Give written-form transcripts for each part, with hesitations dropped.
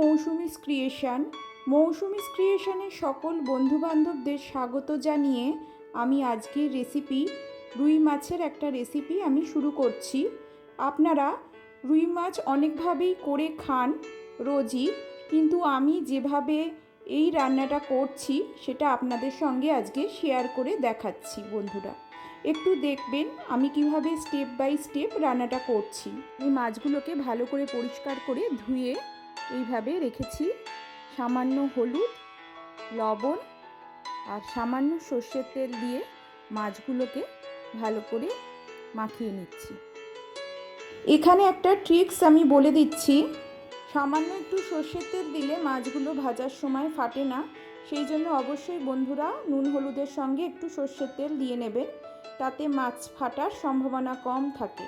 Mousumi's creation. Mousumi's ক্রিয়েশনের সকল বন্ধুবান্ধবদের স্বাগত জানিয়ে আমি আজকের রেসিপি রুই মাছের একটা রেসিপি আমি শুরু করছি। আপনারা রুই মাছ অনেকভাবেই করে খান রোজই, কিন্তু আমি যেভাবে এই রান্নাটা করছি সেটা আপনাদের সঙ্গে আজকে শেয়ার করে দেখাচ্ছি। বন্ধুরা একটু দেখবেন আমি কিভাবে স্টেপ বাই স্টেপ রান্নাটা করছি। এই মাছগুলোকে ভালো করে পরিষ্কার করে ধুয়ে এইভাবে রেখেছি। সামান্য হলুদ, লবণ আর সামান্য সর্ষের তেল দিয়ে মাছগুলোকে ভালো করে মাখিয়ে নিচ্ছি। এখানে একটা ট্রিক্স আমি বলে দিচ্ছি, সামান্য একটু সর্ষের তেল দিলে মাছগুলো ভাজার সময় ফাটে না। সেই জন্য অবশ্যই বন্ধুরা নুন হলুদের সঙ্গে একটু সর্ষের তেল দিয়ে নেবেন, তাতে মাছ ফাটার সম্ভাবনা কম থাকে।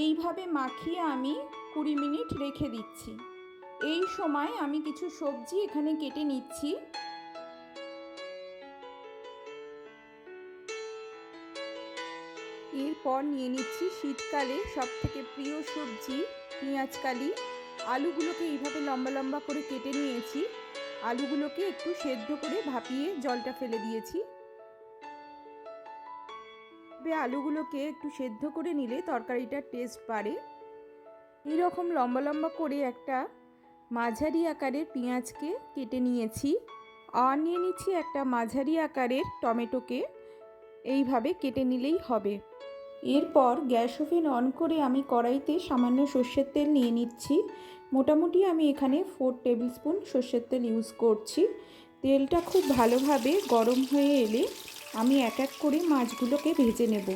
এইভাবে মাখিয়ে আমি 20 মিনিট রেখে দিচ্ছি। এই সময় আমি কিছু সবজি এখানে কেটে নিচ্ছি। এরপর নিয়ে নিচ্ছি শীতকালে সবথেকে প্রিয় সবজি পেঁয়াজকালি। আলুগুলোকে এইভাবে লম্বা লম্বা করে কেটে নিয়েছি। আলুগুলোকে একটু সেদ্ধ করে ভাপিয়ে জলটা ফেলে দিয়েছি। আলুগুলোকে একটু সেদ্ধ করে নিলে তরকারিটার টেস্ট বাড়ে। এইরকম লম্বা লম্বা করে একটা মাঝারি আকারের পেঁয়াজকে কেটে নিয়েছি, আর নিয়ে নিচ্ছি একটা মাঝারি আকারের টমেটোকে। এইভাবে কেটে নিলেই হবে। এরপর গ্যাস ওভেন অন করে আমি কড়াইতে সামান্য সর্ষের তেল নিয়ে নিচ্ছি। মোটামুটি আমি এখানে 4 টেবিল স্পুন সর্ষের তেল ইউজ করছি। তেলটা খুব ভালোভাবে গরম হয়ে এলে আমি এক এক করে মাছগুলোকে ভেজে নেব।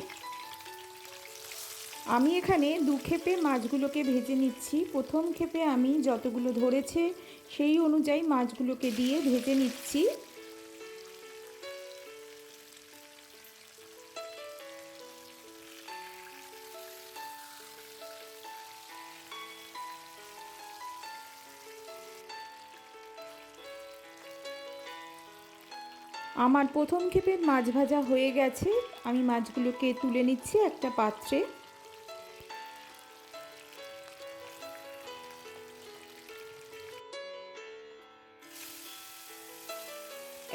আমি এখানে 2 ক্ষেপে মাছগুলোকে ভেজে নিচ্ছি। প্রথম ক্ষেপে আমি যতগুলো ধরেছে সেই অনুযায়ী মাছগুলোকে দিয়ে ভেজে নিচ্ছি। আমার প্রথম ক্ষেপের মাছ ভাজা হয়ে গেছে। আমি মাছগুলোকে তুলে নিচ্ছি একটা পাত্রে।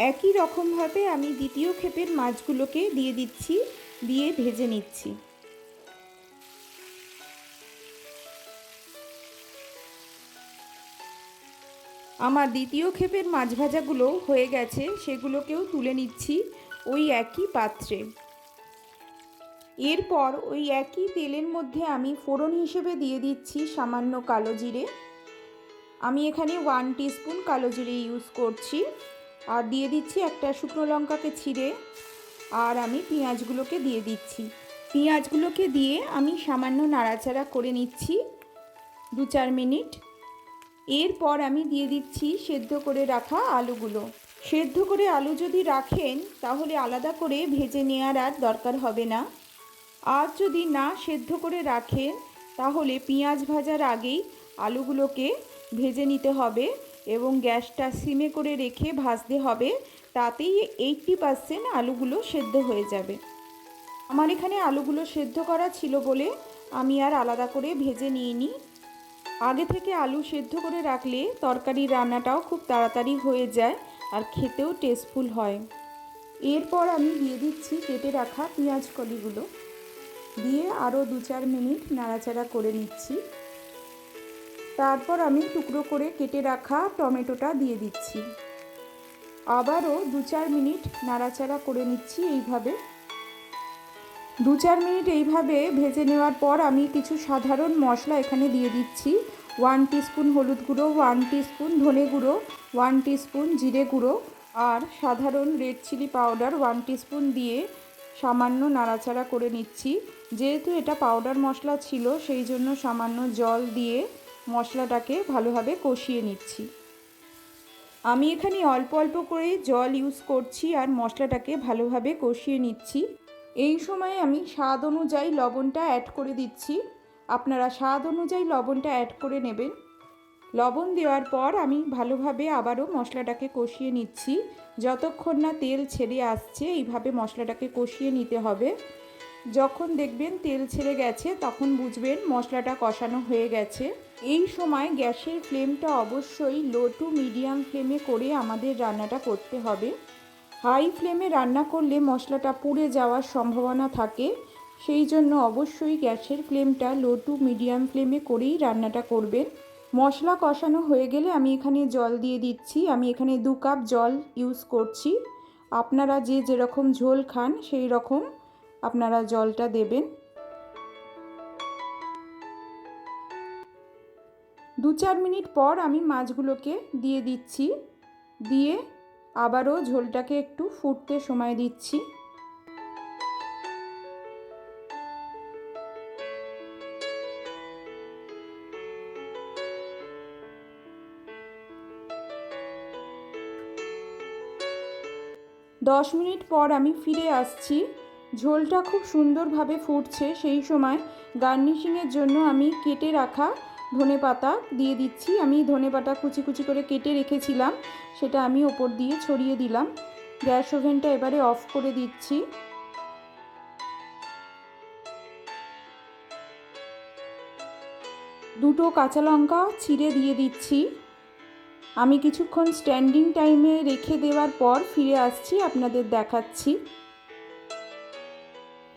একই রকমভাবে আমি দ্বিতীয় ক্ষেপের মাছগুলোকে দিয়ে দিচ্ছি, দিয়ে ভেজে নিচ্ছি। আমার দ্বিতীয় ক্ষেপের মাছ ভাজাগুলো হয়ে গেছে, সেগুলোকেও তুলে নিচ্ছি ওই একই পাত্রে। এরপর ওই একই তেলের মধ্যে আমি ফোড়ন হিসেবে দিয়ে দিচ্ছি সামান্য কালো জিরে। আমি এখানে 1 টিস্পুন কালো জিরে ইউজ করছি। আর দিয়ে দিচ্ছি একটা শুকনো লঙ্কাকে ছিঁড়ে। আর আমি পেঁয়াজগুলোকে দিয়ে দিচ্ছি। পেঁয়াজগুলোকে দিয়ে আমি সামান্য নাড়াচাড়া করে নিচ্ছি 2-4 মিনিট। এরপর আমি দিয়ে দিচ্ছি সেদ্ধ করে রাখা আলুগুলো। সেদ্ধ করে আলু যদি রাখেন তাহলে আলাদা করে ভেজে নেওয়ার আর দরকার হবে না। আর যদি না সেদ্ধ করে রাখেন তাহলে পেঁয়াজ ভাজার আগেই আলুগুলোকে ভেজে নিতে হবে এবং গ্যাসটা সিমে করে রেখে ভাজতে হবে। তাতেই 80% আলুগুলো সেদ্ধ হয়ে যাবে। আমার এখানে আলুগুলো সেদ্ধ করা ছিল বলে আমি আর আলাদা করে ভেজে নিইনি। আগে থেকে আলু সেদ্ধ করে রাখলে তরকারি রান্নাটাও খুব তাড়াতাড়ি হয়ে যায় আর খেতেও টেস্টফুল হয়। এরপর আমি দিয়ে দিচ্ছি কেটে রাখা পেঁয়াজ কলিগুলো, দিয়ে আরও 2-4 মিনিট নাড়াচাড়া করে নিচ্ছি। তারপর আমি টুকরো করে কেটে রাখা টমেটোটা দিয়ে দিচ্ছি। আবারও 2-4 মিনিট নাড়াচাড়া করে নিচ্ছি। এইভাবে 2-4 মিনিট এইভাবে ভেজে নেওয়ার পর আমি কিছু সাধারণ মশলা এখানে দিয়ে দিচ্ছি। 1 টিস্পুন হলুদ গুঁড়ো, 1 টিস্পুন ধনে গুঁড়ো, 1 টিস্পুন জিরে গুঁড়ো আর সাধারণ রেড চিলি পাউডার 1 টিস্পুন দিয়ে সামান্য নাড়াচাড়া করে নিচ্ছি। যেহেতু এটা পাউডার মশলা ছিল সেই জন্য সামান্য জল দিয়ে মশলাটাকে ভালোভাবে কষিয়ে নিচ্ছি। আমি এখানে অল্প অল্প করে জল ইউজ করছি আর মশলাটাকে ভালোভাবে কষিয়ে নিচ্ছি। এই সময় আমি স্বাদ অনুযায়ী লবণটা অ্যাড করে দিচ্ছি। আপনারা স্বাদ অনুযায়ী লবণটা অ্যাড করে নেবেন। লবণ দেওয়ার পর আমি ভালোভাবে আবারও মশলাটাকে কষিয়ে নিচ্ছি যতক্ষণ না তেল ছেড়ে আসছে। এইভাবে মশলাটাকে কষিয়ে নিতে হবে। যখন দেখবেন তেল ছেড়ে গেছে তখন বুঝবেন মশলাটা কষানো হয়ে গেছে। এই সময় গ্যাসের ফ্লেমটা অবশ্যই লো টু মিডিয়াম ফ্লেমে করে আমাদের রান্নাটা করতে হবে। হাই ফ্লেমে রান্না করলে মশলাটা পুড়ে যাওয়ার সম্ভাবনা থাকে, সেই জন্য অবশ্যই গ্যাসের ফ্লেমটা লো টু মিডিয়াম ফ্লেমে করেই রান্নাটা করবেন। মশলা কষানো হয়ে গেলে আমি এখানে জল দিয়ে দিচ্ছি। আমি এখানে 2 কাপ জল ইউজ করছি। আপনারা যে যেরকম ঝোল খান সেই রকম আপনারা জলটা দেবেন। 2-4 মিনিট পর আমি মাছগুলোকে দিয়ে দিচ্ছি, দিয়ে আবারও ঝোলটাকে একটু ফুটতে সময় দিচ্ছি। দশ মিনিট পর আমি ফিরে আসছি। ঝোলটা খুব সুন্দরভাবে ফুটছে। সেই সময় গার্নিশিংয়ের জন্য আমি কেটে রাখা ধনেপাতা দিয়ে দিচ্ছি। আমি ধনেপাতা কুচি কুচি করে কেটে রেখেছিলাম, সেটা আমি ওপর দিয়ে ছড়িয়ে দিলাম। গ্যাস ওভেনটা এবারে অফ করে দিচ্ছি। দুটো কাঁচা লঙ্কা চিড়ে দিয়ে দিচ্ছি। আমি কিছুক্ষণ স্ট্যান্ডিং টাইমে রেখে দেওয়ার পর ফিরে আসছি, আপনাদের দেখাচ্ছি।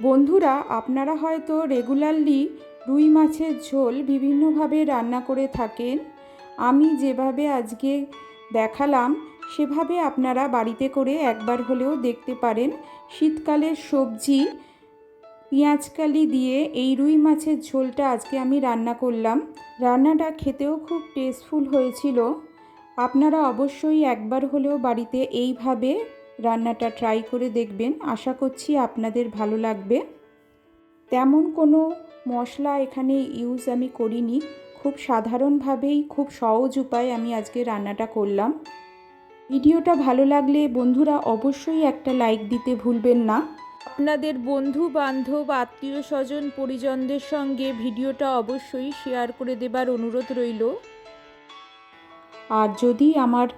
বন্ধুরা, আপনারা হয়তো রেগুলারলি রুই মাছের ঝোল বিভিন্নভাবে রান্না করে থাকেন। আমি যেভাবে আজকে দেখালাম সেভাবে আপনারা বাড়িতে করে একবার হলেও দেখতে পারেন। শীতকালের সবজি পেঁয়াজকালি দিয়ে এই রুই মাছের ঝোলটা আজকে আমি রান্না করলাম। রান্নাটা খেতেও খুব টেস্টফুল হয়েছিল। আপনারা অবশ্যই একবার হলেও বাড়িতে এইভাবে রান্নাটা ট্রাই করে দেখবেন। আশা করছি আপনাদের ভালো লাগবে। তেমন কোনো মশলা এখানে ইউজ আমি করিনি, খুব সাধারণভাবেই খুব সহজ উপায়ে আমি আজকে রান্নাটা করলাম। ভিডিওটা ভালো লাগলে বন্ধুরা অবশ্যই একটা লাইক দিতে ভুলবেন না। আপনাদের বন্ধু বান্ধব আত্মীয় স্বজন পরিজনদের সঙ্গে ভিডিওটা অবশ্যই শেয়ার করে দেবার অনুরোধ রইল। আর যদি আমার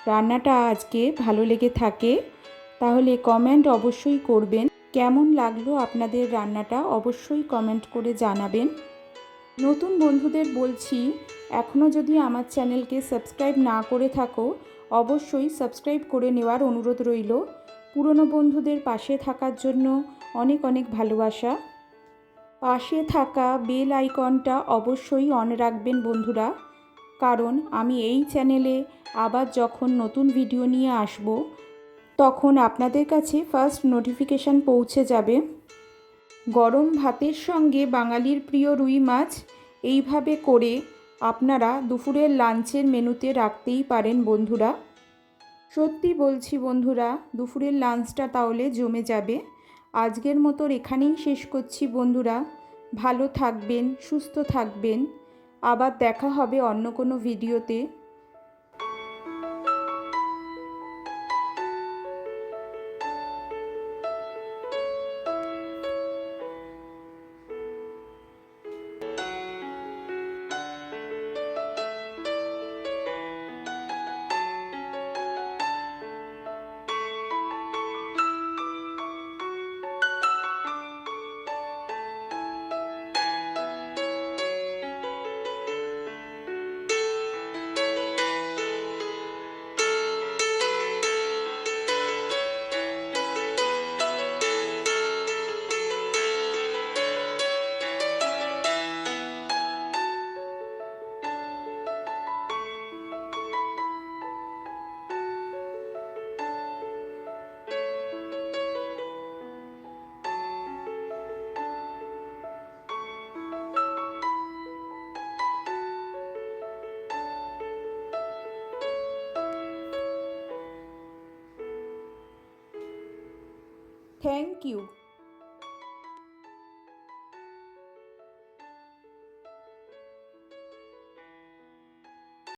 রান্নাটা আজকে ভালো লেগে থাকে তাহলে কমেন্ট অবশ্যই করবেন। কেমন লাগলো আপনাদের রান্নাটা অবশ্যই কমেন্ট করে জানাবেন। নতুন বন্ধুদের বলছি, এখনও যদি আমার চ্যানেলকে সাবস্ক্রাইব না করে থাকো অবশ্যই সাবস্ক্রাইব করে নেওয়ার অনুরোধ রইল। পুরনো বন্ধুদের পাশে থাকার জন্য অনেক অনেক ভালোবাসা। পাশে থাকা বেল আইকনটা অবশ্যই অন রাখবেন বন্ধুরা, কারণ আমি এই চ্যানেলে আবার যখন নতুন ভিডিও নিয়ে আসব তখন আপনাদের কাছে ফার্স্ট নোটিফিকেশান পৌঁছে যাবে। গরম ভাতের সঙ্গে বাঙালির প্রিয় রুই মাছ এইভাবে করে আপনারা দুপুরের লাঞ্চের মেনুতে রাখতেই পারেন বন্ধুরা। সত্যি বলছি বন্ধুরা, দুপুরের লাঞ্চটা তাহলে জমে যাবে। আজকের মতো এখানেই শেষ করছি বন্ধুরা। ভালো থাকবেন, সুস্থ থাকবেন। আবার দেখা হবে অন্য কোনো ভিডিওতে। Thank you.